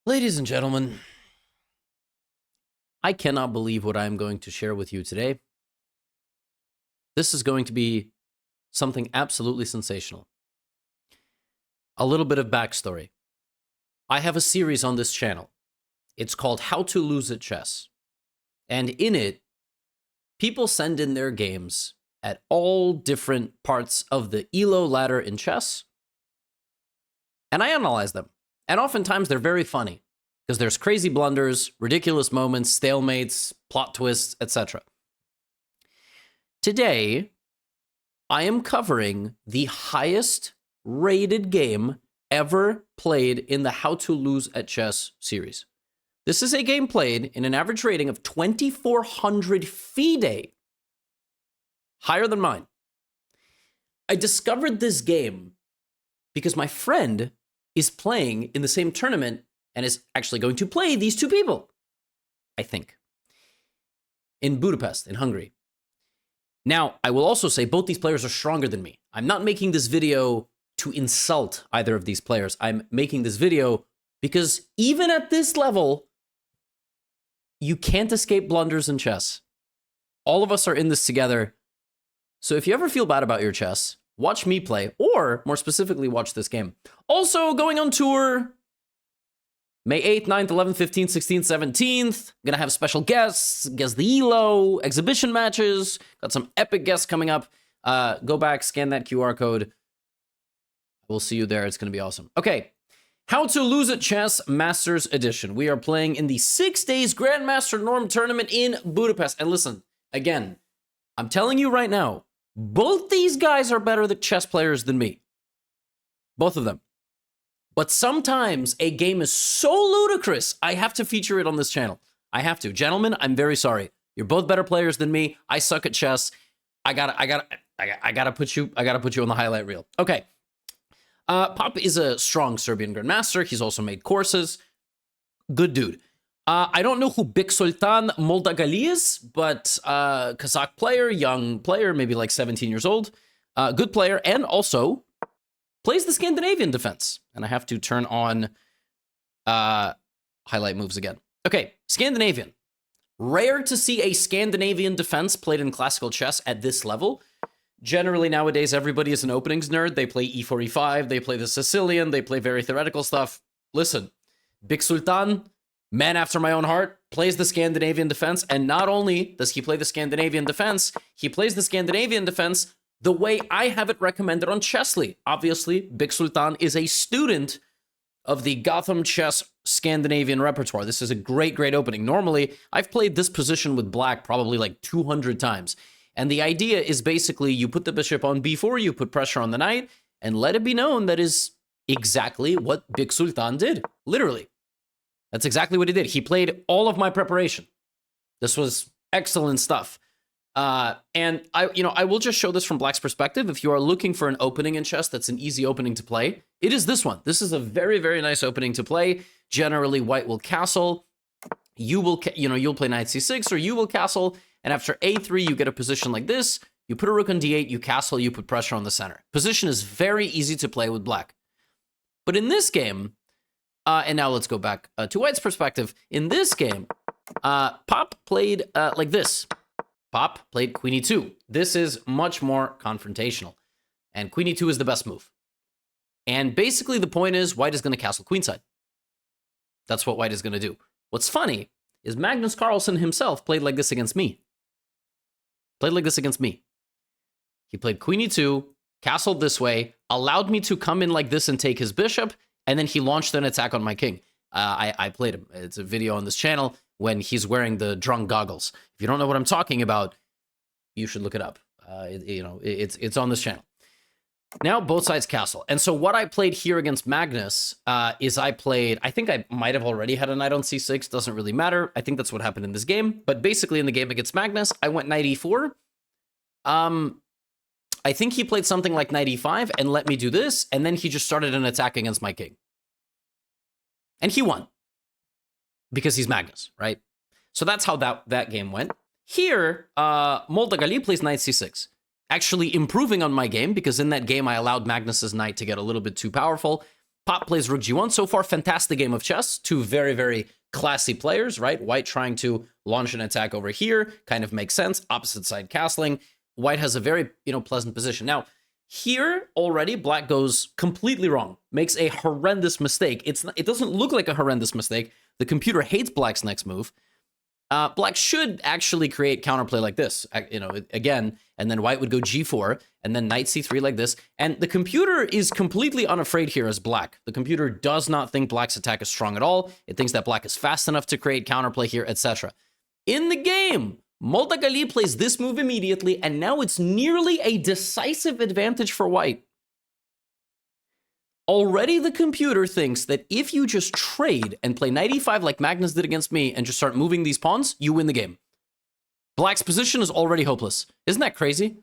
Ladies and gentlemen, I cannot believe what I'm going to share with you today. This is going to be something absolutely sensational. A little bit of backstory. I have a series on this channel. It's called How to Lose at Chess. And in it, people send in their games at all different parts of the ELO ladder in chess. And I analyze them. And oftentimes they're very funny because there's crazy blunders, ridiculous moments, stalemates, plot twists, etc. Today, I am covering the highest rated game ever played in the How to Lose at Chess series. This is a game played in an average rating of 2,400 FIDE, higher than mine. I discovered this game because my friend is playing in the same tournament and is actually going to play these two people, I think, in Budapest, in Hungary. Now, I will also say both these players are stronger than me. I'm not making this video to insult either of these players. I'm making this video because even at this level, you can't escape blunders in chess. All of us are in this together. So if you ever feel bad about your chess, watch me play, or more specifically, watch this game. Also going on tour, May 8th, 9th, 11th, 15th, 16th, 17th. I'm gonna have special guests, the ELO, exhibition matches. Got some epic guests coming up. Go back, scan that QR code. We'll see you there. It's gonna be awesome. Okay, How to Lose at Chess Masters Edition. We are playing in the 6 days Grandmaster Norm Tournament in Budapest. And listen, again, I'm telling you right now, both these guys are better chess players than me. Both of them. But sometimes a game is so ludicrous, I have to feature it on this channel. I have to. Gentlemen, I'm very sorry. You're both better players than me. I suck at chess. I gotta put you on the highlight reel. Okay. Pop is a strong Serbian grandmaster. He's also made courses. Good dude. I don't know who Biksultan Moldagali is, but Kazakh player, young player, maybe like 17 years old. Good player, and also plays the Scandinavian defense. And I have to turn on highlight moves again. Okay, Scandinavian. Rare to see a Scandinavian defense played in classical chess at this level. Generally, nowadays, everybody is an openings nerd. They play e4, e5, they play the Sicilian, they play very theoretical stuff. Listen, Biksultan, man after my own heart, plays the Scandinavian defense, and not only does he play the Scandinavian defense, he plays the Scandinavian defense the way I have it recommended on Chessly. Obviously, Biksultan is a student of the GothamChess Scandinavian repertoire. This is a great, great opening. Normally, I've played this position with black probably like 200 times. And the idea is basically you put the bishop on b4, you put pressure on the knight, and let it be known that is exactly what Biksultan did. Literally. That's exactly what he did. He played all of my preparation. This was excellent stuff. And I will just show this from black's perspective. If you are looking for an opening in chess that's an easy opening to play, it is this one. This is a very, very nice opening to play. Generally, white will castle. You'll play knight c6, or you will castle. And after a3, you get a position like this. You put a rook on d8, you castle, you put pressure on the center. Position is very easy to play with black. But in this game, and now let's go back to white's perspective. In this game, Pop played like this. Pop played queen e2. This is much more confrontational. And queen e2 is the best move. And basically the point is white is going to castle queenside. That's what white is going to do. What's funny is Magnus Carlsen himself played like this against me. He played queen e2, castled this way, allowed me to come in like this and take his bishop, and then he launched an attack on my king. I played him. It's a video on this channel when he's wearing the drunk goggles. If you don't know what I'm talking about, you should look it up. It's on this channel. Now both sides castle. And so what I played here against Magnus is I think I might have already had a knight on c6. Doesn't really matter. I think that's what happened in this game. But basically in the game against Magnus, I went knight e4. I think he played something like knight e5 and let me do this. And then he just started an attack against my king. And he won. Because he's Magnus, right? So that's how that game went. Here, Moldagali plays knight c6. Actually improving on my game, because in that game I allowed Magnus's knight to get a little bit too powerful. Pop plays rook g1. So far, fantastic game of chess. Two very, very classy players, right? White trying to launch an attack over here. Kind of makes sense. Opposite side castling. White has a very, pleasant position. Now, here already, black goes completely wrong. Makes a horrendous mistake. It doesn't look like a horrendous mistake. The computer hates black's next move. Black should actually create counterplay like this, again, and then white would go g4, and then knight c3 like this. And the computer is completely unafraid here as black. The computer does not think black's attack is strong at all. It thinks that black is fast enough to create counterplay here, etc. In the game, Moldagali plays this move immediately, and now it's nearly a decisive advantage for white. Already the computer thinks that if you just trade and play knight e5 like Magnus did against me and just start moving these pawns, you win the game. Black's position is already hopeless. Isn't that crazy?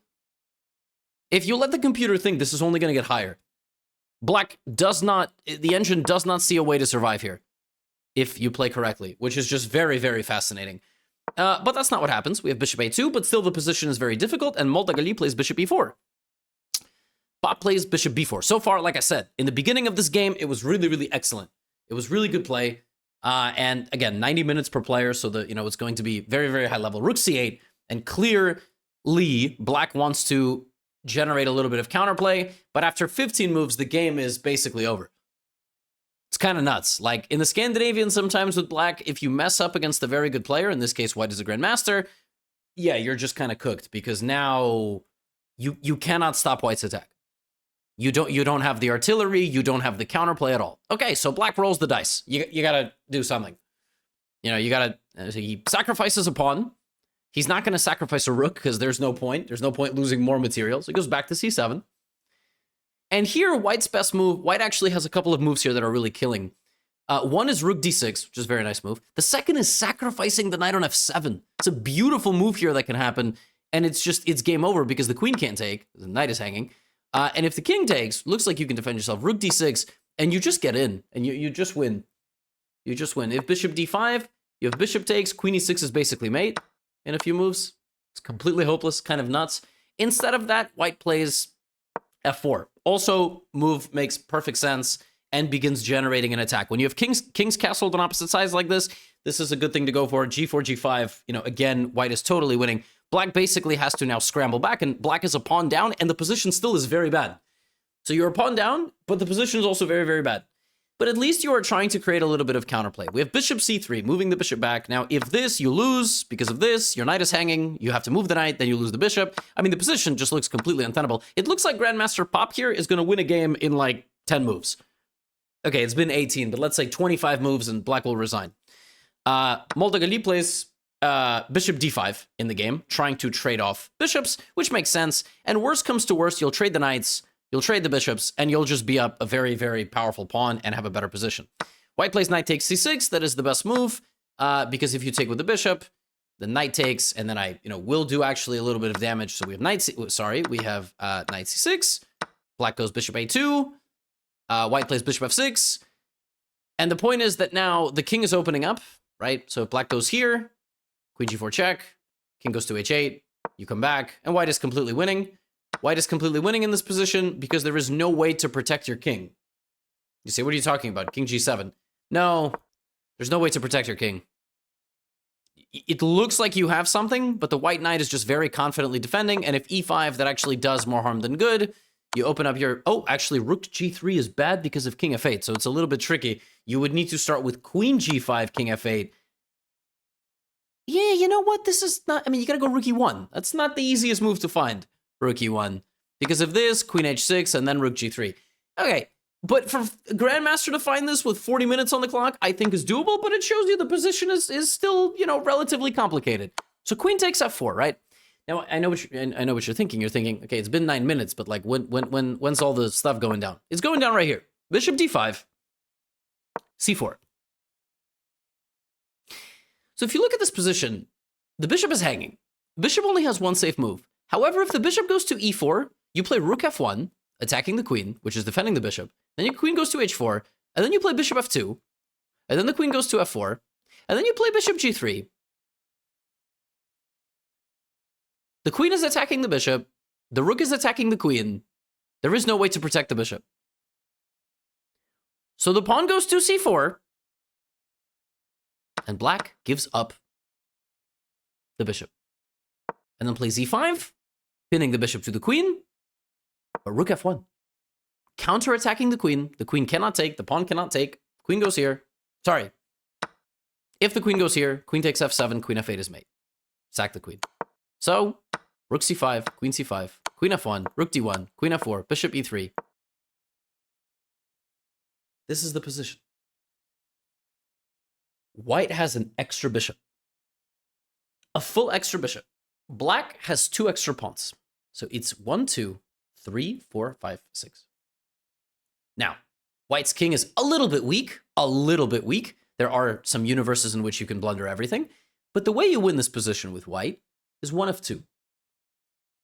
If you let the computer think this is only going to get higher, black does not, the engine does not see a way to survive here if you play correctly, which is just very, very fascinating. But that's not what happens. We have bishop a2, but still the position is very difficult, and Moldagali plays bishop e4. Pop plays bishop b4. So far, like I said, in the beginning of this game, it was really, really excellent. It was really good play. And again, 90 minutes per player, so it's going to be very, very high level. Rook c8, and clearly, black wants to generate a little bit of counterplay, but after 15 moves, the game is basically over. It's kind of nuts. Like, in the Scandinavian, sometimes with black, if you mess up against a very good player, in this case, white is a grandmaster, yeah, you're just kind of cooked, because now you cannot stop white's attack. You don't have the artillery, you don't have the counterplay at all. Okay, so black rolls the dice. You gotta do something. He sacrifices a pawn. He's not gonna sacrifice a rook because there's no point. There's no point losing more material. So he goes back to c7. And here, white's best move, white actually has a couple of moves here that are really killing. One is rook d6, which is a very nice move. The second is sacrificing the knight on f7. It's a beautiful move here that can happen. And it's game over because the queen can't take. The knight is hanging. And if the king takes, looks like you can defend yourself. Rook d6, and you just get in, and you just win. You just win. If bishop d5, you have bishop takes, queen e6 is basically mate in a few moves. It's completely hopeless, kind of nuts. Instead of that, white plays f4. Also, move makes perfect sense and begins generating an attack. When you have kings castled on opposite sides like this is a good thing to go for. g4, g5, again, white is totally winning. Black basically has to now scramble back, and black is a pawn down, and the position still is very bad. So you're a pawn down, but the position is also very, very bad. But at least you are trying to create a little bit of counterplay. We have bishop c3, moving the bishop back. Now, if this, you lose because of this, your knight is hanging, you have to move the knight, then you lose the bishop. I mean, the position just looks completely untenable. It looks like Grandmaster Pop here is going to win a game in like 10 moves. Okay, it's been 18, but let's say 25 moves and black will resign. Moldagali plays bishop d5 in the game, trying to trade off bishops, which makes sense. And worst comes to worst, you'll trade the knights, you'll trade the bishops, and you'll just be up a very, very powerful pawn and have a better position. White plays knight takes c6. That is the best move, because if you take with the bishop, the knight takes, and then I, will do actually a little bit of damage. So we have knight c6. Black goes bishop a2. White plays bishop f6. And the point is that now the king is opening up, right? So if black goes here, queen g4 check, king goes to h8, you come back, and white is completely winning. White is completely winning in this position because there is no way to protect your king. You say, what are you talking about? King g7. No, there's no way to protect your king. It looks like you have something, but the white knight is just very confidently defending, and if e5, that actually does more harm than good. You open up your... Oh, actually, rook g3 is bad because of king f8, so it's a little bit tricky. You would need to start with queen g5, king f8. Yeah, you know what? This is not... I mean, you gotta go rook e1. That's not the easiest move to find, rook e1. Because of this, queen h6, and then rook g3. Okay, but for Grandmaster to find this with 40 minutes on the clock, I think is doable, but it shows you the position is still, relatively complicated. So queen takes f4, right? Now, I know what you're thinking. You're thinking, okay, it's been 9 minutes, but like, when's all the stuff going down? It's going down right here. Bishop d5, c4. So if you look at this position, the bishop is hanging. Bishop only has one safe move. However, if the bishop goes to e4, you play rook f1, attacking the queen, which is defending the bishop. Then your queen goes to h4, and then you play bishop f2, and then the queen goes to f4, and then you play bishop g3. The queen is attacking the bishop. The rook is attacking the queen. There is no way to protect the bishop. So the pawn goes to c4, and black gives up the bishop. And then plays e5, pinning the bishop to the queen, but rook f1. Counter-attacking the queen. The queen cannot take, the pawn cannot take. Queen goes here. Sorry. If the queen goes here, queen takes f7, queen f8 is mate. Sack the queen. So, rook c5, queen c5, queen f1, rook d1, queen f4, bishop e3. This is the position. White has an extra bishop. A full extra bishop. Black has 2 extra pawns. So it's 1, 2, 3, 4, 5, 6. Now, white's king is a little bit weak. A little bit weak. There are some universes in which you can blunder everything. But the way you win this position with white is one of two.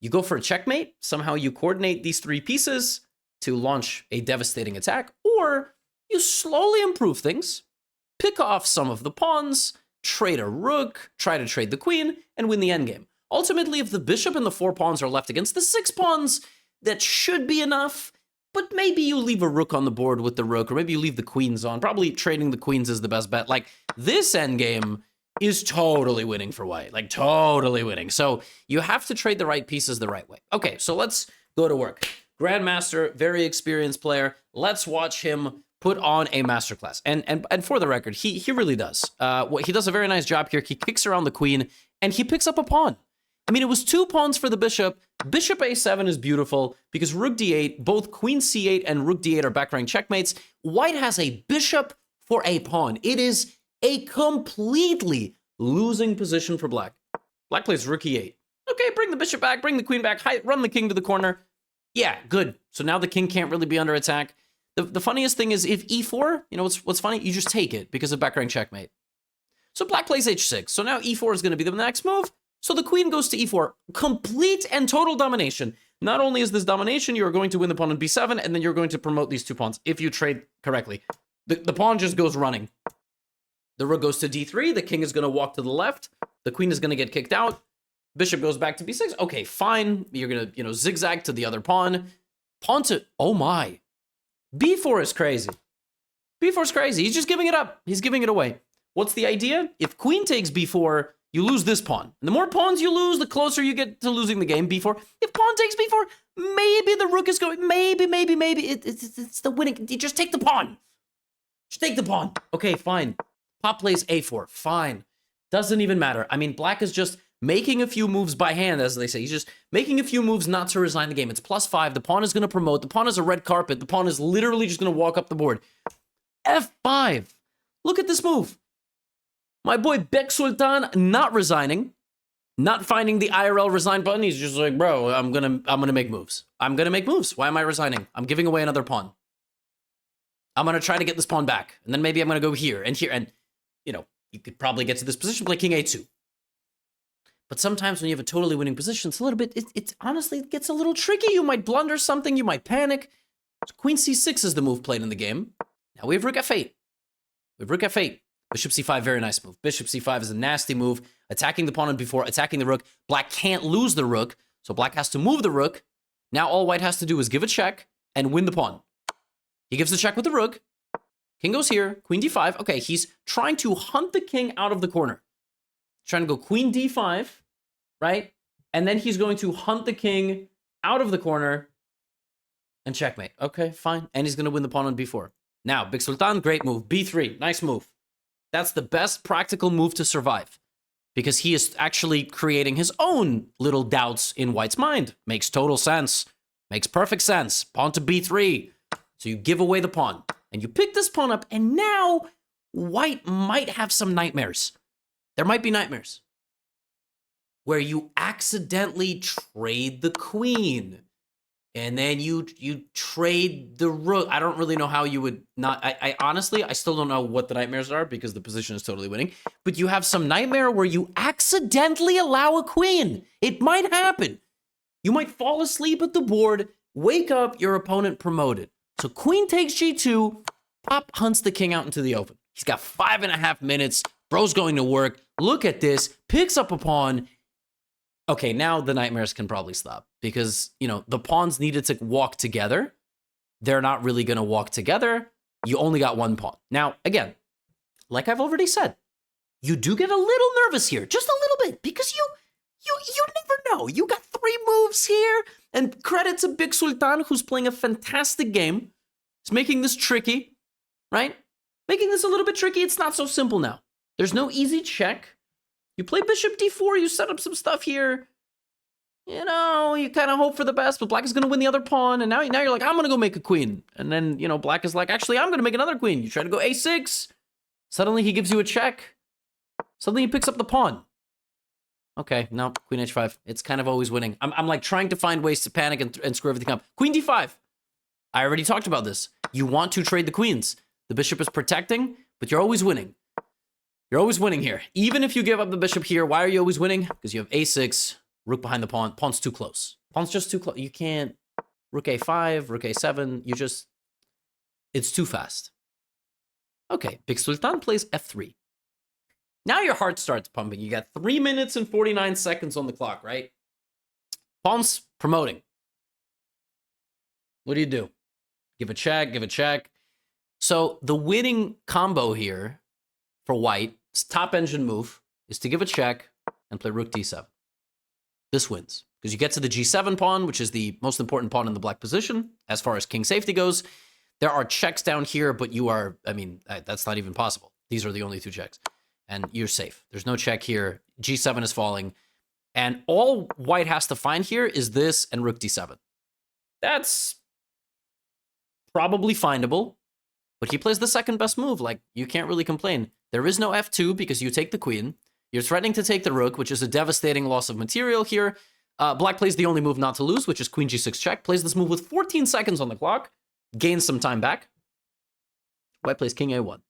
You go for a checkmate. Somehow you coordinate these 3 pieces to launch a devastating attack. Or you slowly improve things, pick off some of the pawns, trade a rook, try to trade the queen, and win the endgame. Ultimately, if the bishop and the 4 pawns are left against the 6 pawns, that should be enough. But maybe you leave a rook on the board with the rook, or maybe you leave the queens on. Probably trading the queens is the best bet. Like, this endgame is totally winning for white. Like, totally winning. So you have to trade the right pieces the right way. Okay, so let's go to work. Grandmaster, very experienced player. Let's watch him put on a masterclass. And for the record, he really does. He does a very nice job here. He kicks around the queen, and he picks up a pawn. I mean, it was 2 pawns for the bishop. Bishop a7 is beautiful because rook d8, both queen c8 and rook d8 are back rank checkmates. White has a bishop for a pawn. It is a completely losing position for black. Black plays rook e8. Okay, bring the bishop back, bring the queen back, run the king to the corner. Yeah, good. So now the king can't really be under attack. The funniest thing is if e4, you know what's funny? You just take it because of back rank checkmate. So black plays h6. So now e4 is going to be the next move. So the queen goes to e4. Complete and total domination. Not only is this domination, you're going to win the pawn on b7, and then you're going to promote these 2 pawns if you trade correctly. The pawn just goes running. The rook goes to d3. The king is going to walk to the left. The queen is going to get kicked out. Bishop goes back to b6. Okay, fine. You're going to, zigzag to the other pawn. Pawn to... Oh, my. b4 is crazy. b4 is crazy. He's just giving it up. He's giving it away. What's the idea? If queen takes b4... you lose this pawn. And the more pawns you lose, the closer you get to losing the game. b4. If pawn takes b4, maybe the rook is going... Maybe. It's the winning... You just take the pawn. Just take the pawn. Okay, fine. Pop plays a4. Fine. Doesn't even matter. I mean, black is just making a few moves by hand, as they say. He's just making a few moves not to resign the game. It's +5. The pawn is going to promote. The pawn is a red carpet. The pawn is literally just going to walk up the board. f5. Look at this move. My boy Bek Sultan not resigning, not finding the IRL resign button. He's just like, bro, I'm gonna make moves. I'm gonna make moves. Why am I resigning? I'm giving away another pawn. I'm gonna try to get this pawn back, and then maybe I'm gonna go here and here, and you could probably get to this position, play king a2. But sometimes when you have a totally winning position, it's a little bit. It honestly gets a little tricky. You might blunder something. You might panic. So queen c6 is the move played in the game. Now we have rook f8. We have rook f8. Bishop c5, very nice move. Bishop c5 is a nasty move. Attacking the pawn on b4, attacking the rook. Black can't lose the rook, so black has to move the rook. Now all white has to do is give a check and win the pawn. He gives the check with the rook. King goes here, queen d5. Okay, he's trying to hunt the king out of the corner. He's trying to go queen d5, right? And then he's going to hunt the king out of the corner and checkmate. Okay, fine. And he's going to win the pawn on b4. Now, Bek Sultan, great move. b3, nice move. That's the best practical move to survive because he is actually creating his own little doubts in white's mind. Makes total sense. Makes perfect sense. Pawn to b3. So you give away the pawn and you pick this pawn up, and now white might have some nightmares. There might be nightmares where you accidentally trade the queen. And then you trade the rook. I don't really know how you would not... I honestly, I still don't know what the nightmares are because the position is totally winning. But you have some nightmare where you accidentally allow a queen. It might happen. You might fall asleep at the board, wake up, your opponent promoted. So queen takes g2, Pop hunts the king out into the open. He's got 5.5 minutes. Bro's going to work. Look at this. Picks up a pawn. Okay, now the nightmares can probably stop because, the pawns needed to walk together. They're not really going to walk together. you only got one pawn. Now, again, like I've already said, you do get a little nervous here, just a little bit, because you never know. You got 3 moves here, and credit to Big Sultan, who's playing a fantastic game. He's making this tricky, right? Making this a little bit tricky. It's not so simple now. There's no easy check. You play bishop d4, you set up some stuff here. You know, you kind of hope for the best, but black is going to win the other pawn, and now you're like, I'm going to go make a queen. And then, you know, black is like, actually, I'm going to make another queen. You try to go a6. Suddenly he gives you a check. Suddenly he picks up the pawn. Okay, no, queen h5. It's kind of always winning. I'm like trying to find ways to panic and screw everything up. Queen d5. I already talked about this. You want to trade the queens. The bishop is protecting, but you're always winning. You're always winning here. Even if you give up the bishop here, why are you always winning? Because you have a6, rook behind the pawn. Pawn's too close. Pawn's just too close. You can't. Rook a5, rook a7. You just. It's too fast. Okay, Big Sultan plays f3. Now your heart starts pumping. You got 3 minutes and 49 seconds on the clock, right? Pawn's promoting. What do? Give a check, give a check. So the winning combo here for white's top engine move is to give a check and play rook d7. This wins because you get to the g7 pawn, which is the most important pawn in the black position as far as king safety goes. There are checks down here, but you are, I mean, that's not even possible. These are the only 2 checks. And you're safe. There's no check here. g7 is falling. And all white has to find here is this and rook d7. That's probably findable. But he plays the second best move. Like, you can't really complain. There is no f2 because you take the queen. You're threatening to take the rook, which is a devastating loss of material here. Black plays the only move not to lose, which is queen g6 check. Plays this move with 14 seconds on the clock. Gains some time back. White plays king a1.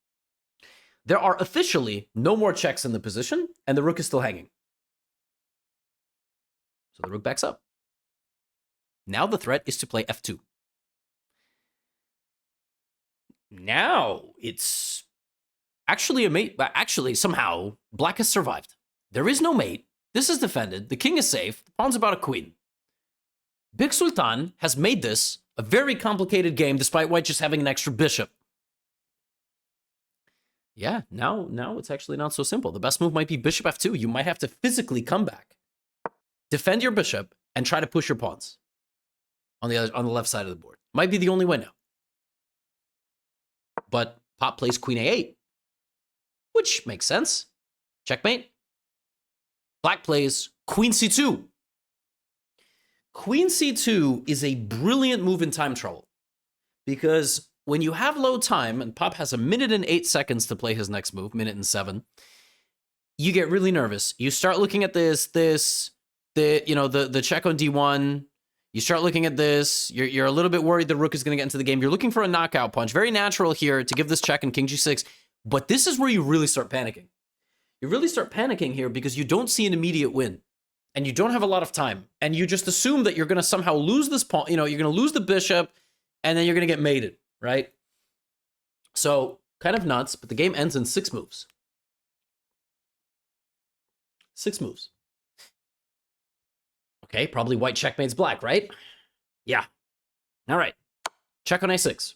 There are officially no more checks in the position, and the rook is still hanging. So the rook backs up. Now the threat is to play f2. Now it's actually a mate. Actually, somehow, black has survived. There is no mate. This is defended. The king is safe. The pawn's about a queen. Big Sultan has made this a very complicated game, despite white just having an extra bishop. Yeah, now it's actually not so simple. The best move might be bishop f2. You might have to physically come back, defend your bishop, and try to push your pawns on the left side of the board. Might be the only way now. But Pop plays queen a8, which makes sense. Checkmate. Black plays queen c2. Queen c2 is a brilliant move in time trouble because when you have low time, and Pop has 1 minute and 8 seconds to play his next move, 1 minute and 7, you get really nervous. You start looking at the check on d1. You start looking at this. You're a little bit worried the rook is going to get into the game. You're looking for a knockout punch. Very natural here to give this check in king g6. But this is where you really start panicking. You really start panicking here because you don't see an immediate win. And you don't have a lot of time. And you just assume that you're going to somehow lose this pawn. You know, you're going to lose the bishop, and then you're going to get mated, right? So, kind of nuts, but the game ends in 6 moves. 6 moves. Okay, probably white checkmates black, right? Yeah. All right. Check on a6.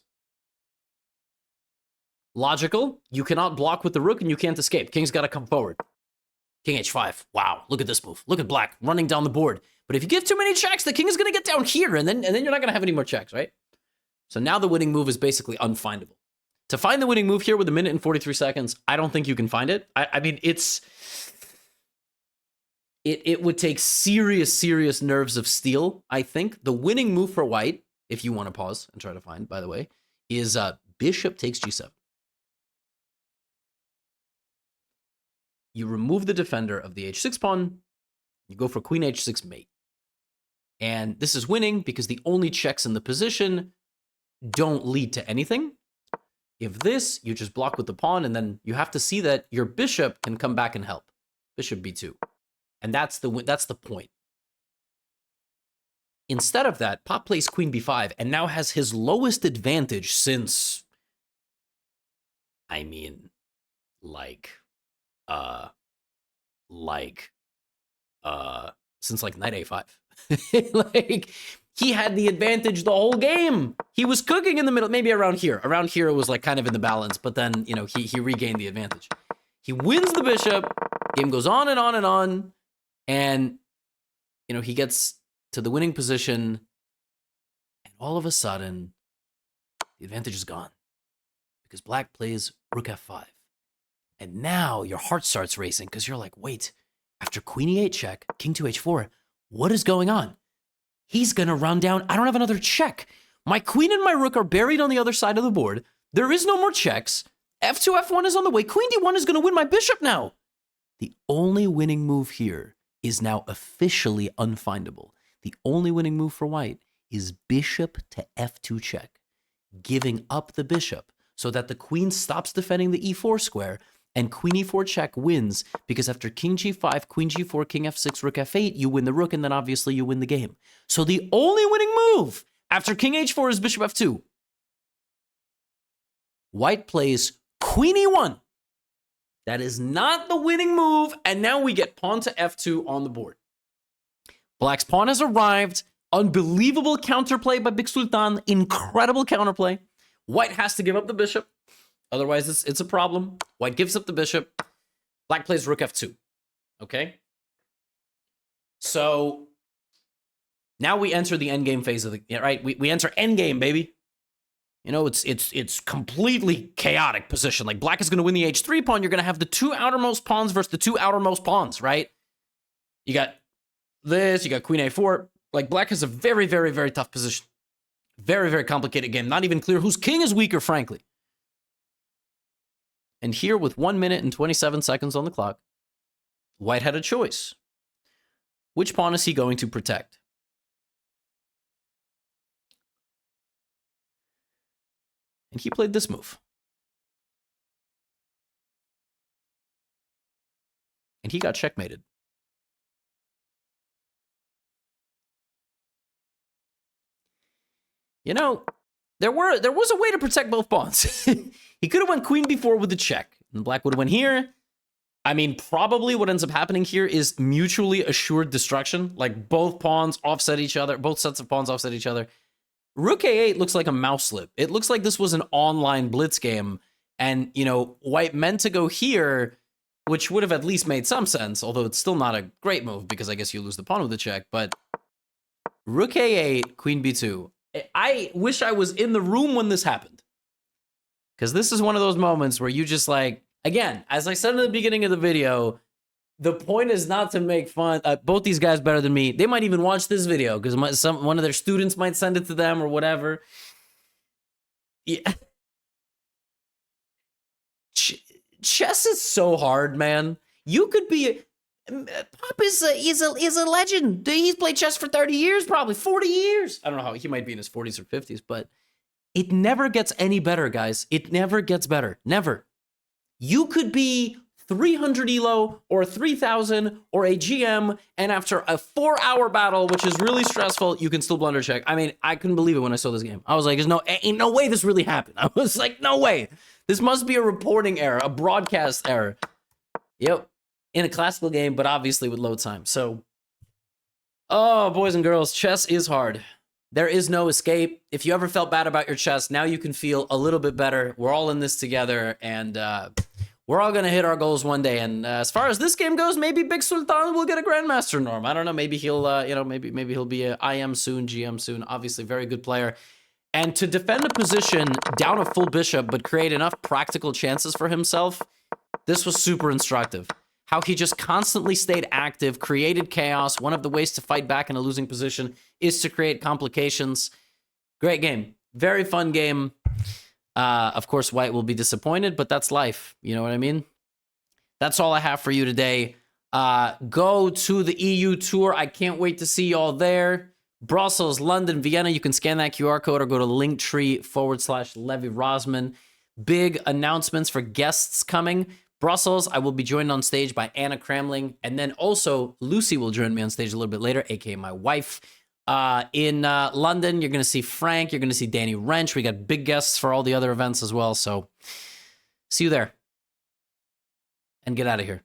Logical. You cannot block with the rook, and you can't escape. King's got to come forward. King h5. Wow, look at this move. Look at black running down the board. But if you give too many checks, the king is going to get down here, and then you're not going to have any more checks, right? So now the winning move is basically unfindable. To find the winning move here with 1 minute and 43 seconds, I don't think you can find it. I mean, it would take serious nerves of steel, I think. The winning move for white, if you want to pause and try to find, by the way, is bishop takes g7. You remove the defender of the h6 pawn. You go for queen h6 mate. And this is winning because the only checks in the position don't lead to anything. If this, you just block with the pawn, and then you have to see that your bishop can come back and help. Bishop b2. And that's the point. Instead of that, Pop plays queen b5 and now has his lowest advantage since, I mean, since like knight a5. Like, He had the advantage the whole game. He was cooking in the middle, maybe around here. Around here, it was like kind of in the balance, but then, you know, he regained the advantage. He wins the bishop. Game goes on and on and on. And, you know, he gets to the winning position. And all of a sudden, the advantage is gone. Because black plays rook f5. And now your heart starts racing because you're like, wait, after queen e8 check, king to h4, what is going on? He's going to run down. I don't have another check. My queen and my rook are buried on the other side of the board. There is no more checks. f2, f1 is on the way. Queen d1 is going to win my bishop now. The only winning move here is now officially unfindable. The only winning move for white is bishop to f2 check, giving up the bishop so that the queen stops defending the e4 square and queen e4 check wins because after king g5, queen g4, king f6, rook f8, you win the rook and then obviously you win the game. So the only winning move after king h4 is bishop f2. White plays queen e1. That is not the winning move, and now we get pawn to f2 on the board. Black's pawn has arrived. Unbelievable counterplay by Big Sultan. Incredible counterplay. White has to give up the bishop. Otherwise, it's a problem. White gives up the bishop. Black plays rook f2. Okay? So now we enter the endgame phase of the... Right? We enter endgame, baby. You know, it's completely chaotic position. Like, black is going to win the h3 pawn. You're going to have the two outermost pawns versus the two outermost pawns, right? You got this. You got queen a4. Like, black has a very, very, very tough position. Very, very complicated game. Not even clear whose king is weaker, frankly. And here, with 1 minute and 27 seconds on the clock, white had a choice. Which pawn is he going to protect? And he played this move. And he got checkmated. You know, there was a way to protect both pawns. He could have went queen b4 with the check. And black would have went here. I mean, probably what ends up happening here is mutually assured destruction. Like, both pawns offset each other. Both sets of pawns offset each other. Rook a8 looks like a mouse slip. It looks like this was an online blitz game. And, you know, white meant to go here, which would have at least made some sense. Although it's still not a great move because I guess you lose the pawn with the check. But rook a8, queen b2. I wish I was in the room when this happened. Because this is one of those moments where you just like, again, as I said in the beginning of the video, the point is not to make fun. Both these guys better than me. They might even watch this video because one of their students might send it to them or whatever. Yeah. Chess is so hard, man. You could be... Pop is a legend. He's played chess for 30 years, probably 40 years. I don't know how he might be in his 40s or 50s, but it never gets any better, guys. It never gets better. Never. You could be 300 elo or 3000 or a GM, and after a 4-hour battle, which is really stressful, you can still blunder check. I mean, I couldn't believe it when I saw this game. I was like, ain't no way this really happened. I was like, no way. This must be a reporting error, a broadcast error. Yep. In a classical game, but obviously with load time. So, oh, boys and girls, chess is hard. There is no escape. If you ever felt bad about your chess, now you can feel a little bit better. We're all in this together, and we're all going to hit our goals one day. And as far as this game goes, maybe Big Sultan will get a Grandmaster norm. I don't know. Maybe he'll, maybe he'll be a IM soon, GM soon. Obviously, very good player. And to defend a position down a full bishop, but create enough practical chances for himself, this was super instructive. How he just constantly stayed active, created chaos. One of the ways to fight back in a losing position is to create complications. Great game. Very fun game. Of course, white will be disappointed, but that's life. You know what I mean? That's all I have for you today. Go to the EU tour. I can't wait to see y'all there. Brussels, London, Vienna. You can scan that QR code or go to linktree/Levi Rosman. Big announcements for guests coming. Brussels, I will be joined on stage by Anna Kramling, and then also Lucy will join me on stage a little bit later, aka my wife. In London, you're going to see Frank, you're going to see Danny Wrench. We got big guests for all the other events as well, so see you there. And get out of here.